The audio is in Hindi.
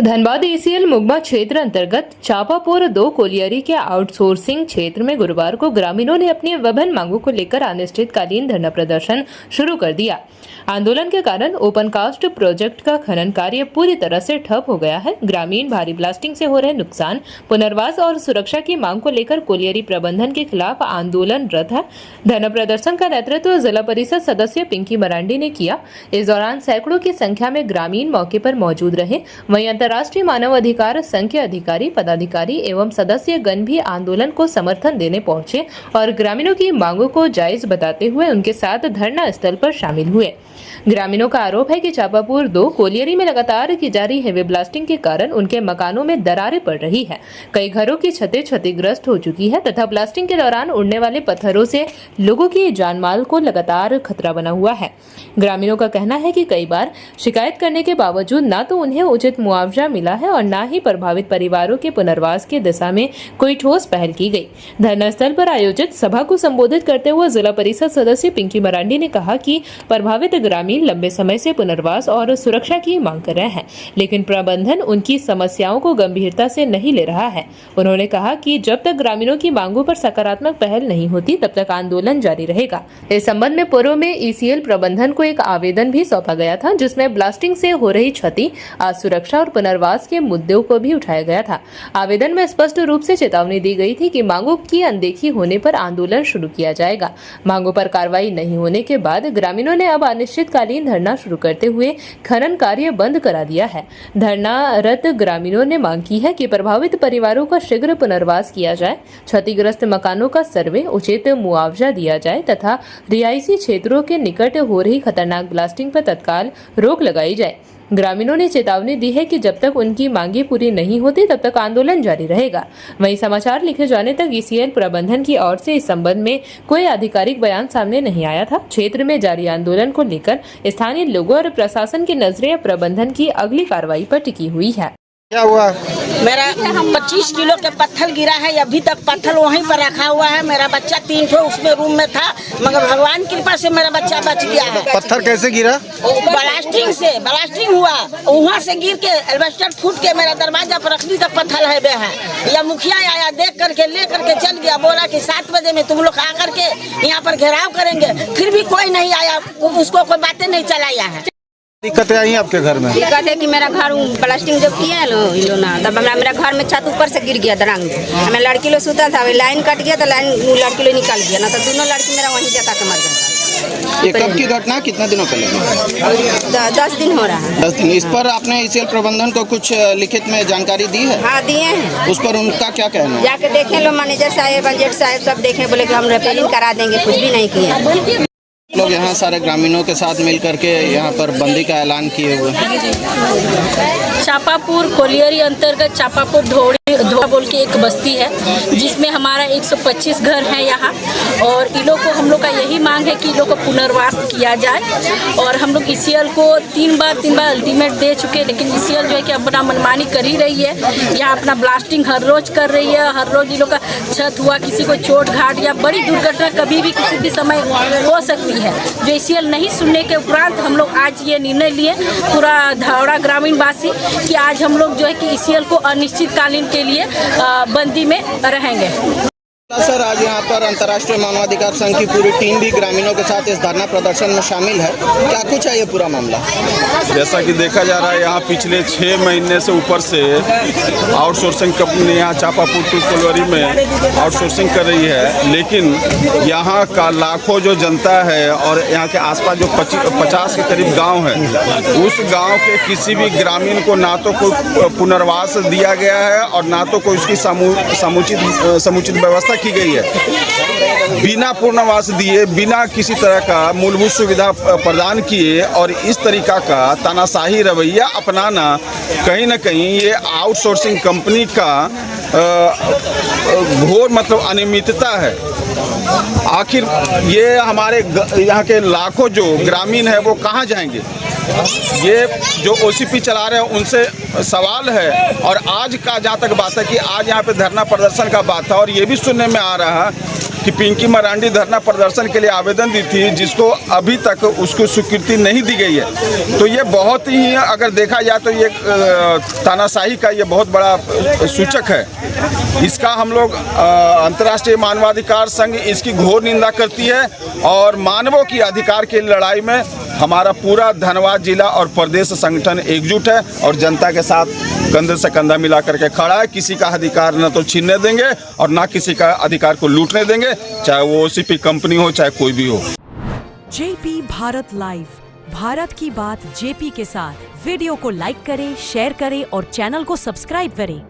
धनबाद एसीएल मुगमा क्षेत्र अंतर्गत चापापुर 2 कोलियरी के आउटसोर्सिंग क्षेत्र में गुरुवार को ग्रामीणों ने अपनी विभिन्न मांगों को लेकर अनिश्चितकालीन धरना प्रदर्शन शुरू कर दिया। आंदोलन के कारण ओपन कास्ट प्रोजेक्ट का खनन कार्य पूरी तरह से ठप हो गया है। ग्रामीण भारी ब्लास्टिंग से हो रहे नुकसान, पुनर्वास और सुरक्षा की मांग को लेकर कोलियरी प्रबंधन के खिलाफ आंदोलनरत है। धरना प्रदर्शन का नेतृत्व जिला परिषद सदस्य पिंकी मरांडी ने किया। इस दौरान सैकड़ों की संख्या में ग्रामीण मौके पर मौजूद रहे। वहीं अंतर्राष्ट्रीय मानव अधिकार संघ के अधिकारी, पदाधिकारी एवं सदस्य गण भी आंदोलन को समर्थन देने पहुंचे और ग्रामीणों की मांगों को जायज बताते हुए उनके साथ धरना स्थल पर शामिल हुए। ग्रामीणों का आरोप है कि चापापुर 2 कोलियरी में लगातार की जा रही हेवी ब्लास्टिंग के कारण उनके मकानों में दरारें पड़ रही है। कई घरों की छतें क्षतिग्रस्त हो चुकी है तथा ब्लास्टिंग के दौरान उड़ने वाले पत्थरों से लोगों की जानमाल को लगातार खतरा बना हुआ है। ग्रामीणों का कहना है कि कई बार शिकायत करने के बावजूद न तो उन्हें उचित मुआवजा मिला है और न ही प्रभावित परिवारों के पुनर्वास की दिशा में कोई ठोस पहल की गई। धरना स्थल पर आयोजित सभा को संबोधित करते हुए जिला परिषद सदस्य पिंकी मरांडी ने कहा कि प्रभावित ग्रामीण लंबे समय से पुनर्वास और सुरक्षा की मांग कर रहे हैं, लेकिन प्रबंधन उनकी समस्याओं को गंभीरता से नहीं ले रहा है। उन्होंने कहा कि जब तक ग्रामीणों की मांगों पर सकारात्मक पहल नहीं होती तब तक आंदोलन जारी रहेगा। इस संबंध में पूर्व में ईसीएल प्रबंधन को एक आवेदन भी सौंपा गया था, जिसमें ब्लास्टिंग से हो रही क्षति, सुरक्षा और पुनर्वास के मुद्दों को भी उठाया गया था। आवेदन में स्पष्ट रूप से चेतावनी दी गई थी कि मांगों की अनदेखी होने पर आंदोलन शुरू किया जाएगा। मांगों पर कार्रवाई नहीं होने के बाद ग्रामीणों ने अब अनिश्चितकालीन धरना शुरू करते हुए खनन कार्य बंद करा दिया है। धरनारत ग्रामीणों ने मांग की है कि प्रभावित परिवारों का शीघ्र पुनर्वास किया जाए, क्षतिग्रस्त मकानों का सर्वे, उचित मुआवजा दिया जाए तथा रिहायशी क्षेत्रों के निकट हो रही खतरनाक ब्लास्टिंग पर तत्काल रोक लगाई जाए। ग्रामीणों ने चेतावनी दी है कि जब तक उनकी मांगे पूरी नहीं होती तब तक आंदोलन जारी रहेगा। वहीं समाचार लिखे जाने तक ईसीएल प्रबंधन की ओर से इस संबंध में कोई आधिकारिक बयान सामने नहीं आया था। क्षेत्र में जारी आंदोलन को लेकर स्थानीय लोगों और प्रशासन की नजरें प्रबंधन की अगली कार्रवाई पर टिकी हुई है। क्या हुआ? मेरा 25 किलो के पत्थर गिरा है, अभी तक पत्थर वहीं पर रखा हुआ है। मेरा बच्चा 3 ठो उसमें रूम में था, मगर भगवान की कृपा से मेरा बच्चा बच गया है। पत्थर कैसे गिरा? ब्लास्टिंग हुआ, वहाँ से गिर के एल्वेस्टर फूट के मेरा दरवाजा पर रखनी तक पत्थर है। या मुखिया आया, देख करके ले करके चल गया, बोला कि 7 बजे में तुम लोग आकर के यहाँ पर घेराव करेंगे, फिर भी कोई नहीं आया, उसको कोई बातें नहीं चलाया है। दिक्कतें आई आपके घर में? दिक्कत है कि मेरा घर प्लास्टिक जब किया तब मेरा घर में छत ऊपर से गिर गया दरंग। मैं लड़की लोग सुता था, लाइन कट गया तो लाइन लड़की लोग निकल गया, ना तो दोनों लड़की मेरा वहीं जाता के मर गया। ये कब की घटना? कितना दिनों पहले? 10 दिन हो रहा है। 10 दिन। इस पर आपने ईसीएल प्रबंधन को कुछ लिखित में जानकारी दी है? हाँ, दिए हैं। उस पर उनका क्या कहना है? जाके देखे लो, मैनेजर साहब, बजट साहब सब देखे, बोले कि हम रिपेयरिंग करा देंगे, कुछ भी नहीं किया। लोग यहाँ सारे ग्रामीणों के साथ मिल करके यहाँ पर बंदी का ऐलान किए हुए। चापापुर कोलियरी अंतर्गत चापापुर धोड़ा बोल के एक बस्ती है, जिसमें हमारा 125 घर है यहाँ। और इन लोग को, हम लोग का यही मांग है कि इन लोग को पुनर्वास किया जाए। और हम लोग ईसीएल को 3 बार अल्टीमेट दे चुके, लेकिन ईसीएल जो है कि अपना मनमानी कर ही रही है। यहाँ अपना ब्लास्टिंग हर रोज कर रही है। हर रोज इन लोग का छत हुआ, किसी को चोट घाट या बड़ी दुर्घटना कभी भी किसी भी समय हो सकती है। जो ईसीएल नहीं सुनने के उपरांत हम लोग आज ये निर्णय लिए, पूरा धौड़ा ग्रामीण वासी, कि आज हम लोग जो है कि ईसीएल को अनिश्चितकालीन के लिए बंदी में रहेंगे। सर, आज यहाँ पर अंतर्राष्ट्रीय मानवाधिकार संघ की पूरी टीम भी ग्रामीणों के साथ इस धरना प्रदर्शन में शामिल है। क्या कुछ है ये पूरा मामला? जैसा कि देखा जा रहा है, यहाँ पिछले 6 महीने से ऊपर से आउटसोर्सिंग कंपनी यहाँ चापापुर 2 कोलियरी में आउटसोर्सिंग कर रही है, लेकिन यहाँ का लाखों जो जनता है और यहाँ के आसपास जो 50 के करीब गांव है, उस गांव के किसी भी ग्रामीण को ना तो कोई पुनर्वास दिया गया है और ना तो कोई उसकी समुचित व्यवस्था की गई है। बिना पुनर्वास दिए, बिना किसी तरह का मूलभूत सुविधा प्रदान किए और इस तरीका का तानाशाही रवैया अपनाना कहीं ना कहीं ये आउटसोर्सिंग कंपनी का घोर मतलब अनियमितता है। आखिर ये हमारे यहाँ के लाखों जो ग्रामीण है वो कहाँ जाएंगे? ये जो ओसीपी चला रहे हैं उनसे सवाल है। और आज का जहाँ तक बात है कि आज यहाँ पे धरना प्रदर्शन का बात था और ये भी सुनने में आ रहा है कि पिंकी मरांडी धरना प्रदर्शन के लिए आवेदन दी थी, जिसको अभी तक उसको स्वीकृति नहीं दी गई है। तो ये बहुत ही, अगर देखा जाए तो ये तानाशाही का ये बहुत बड़ा सूचक है। इसका हम लोग अंतर्राष्ट्रीय मानवाधिकार संघ इसकी घोर निंदा करती है और मानवों की अधिकार की लड़ाई में हमारा पूरा धनबाद जिला और प्रदेश संगठन एकजुट है और जनता के साथ कंधे से कंधा मिला करके खड़ा है। किसी का अधिकार न तो छीनने देंगे और ना किसी का अधिकार को लूटने देंगे, चाहे वो ओसीपी कंपनी हो चाहे कोई भी हो। जेपी भारत लाइव, भारत की बात जेपी के साथ। वीडियो को लाइक करें, शेयर करें और चैनल को सब्सक्राइब करें।